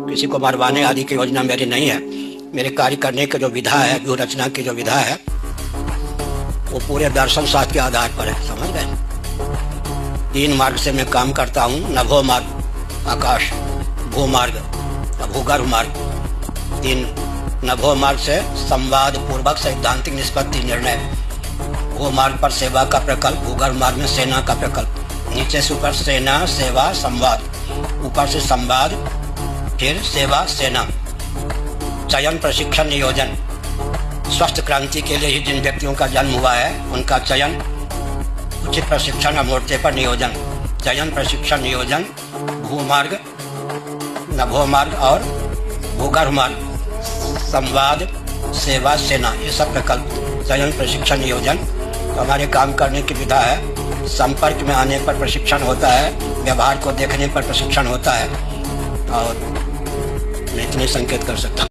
किसी को मरवाने आदि की योजना मेरी नहीं है। मेरे कार्य करने की जो विधा है, व्यूह रचना की जो विधा है, वो पूरे दर्शन शास्त्र के आधार पर है, समझ गए। 3 मार्ग से मैं काम करता हूँ, नभो मार्ग आकाश, भूमार्ग भूगर्भ मार्ग। 3 नभो मार्ग से संवाद पूर्वक सैद्धांतिक निष्पत्ति निर्णय, भूमार्ग पर सेवा का प्रकल्प, भूगर्भ मार्ग में सेना का प्रकल्प। नीचे से ऊपर सेना सेवा संवाद, ऊपर से संवाद फिर सेवा सेना। चयन प्रशिक्षण नियोजन, स्वस्थ क्रांति के लिए ही जिन व्यक्तियों का जन्म हुआ है उनका चयन, उचित प्रशिक्षण और मोर्चे पर नियोजन। चयन प्रशिक्षण नियोजन, भूमार्ग नभो मार्ग और भूगर्भ मार्ग, संवाद सेवा सेना, ये सब प्रकल्प चयन प्रशिक्षण नियोजन। तो हमारे काम करने की विधा है, संपर्क में आने पर प्रशिक्षण होता है, व्यवहार को देखने पर प्रशिक्षण होता है। और मैं इतने संकेत कर सकता हूँ।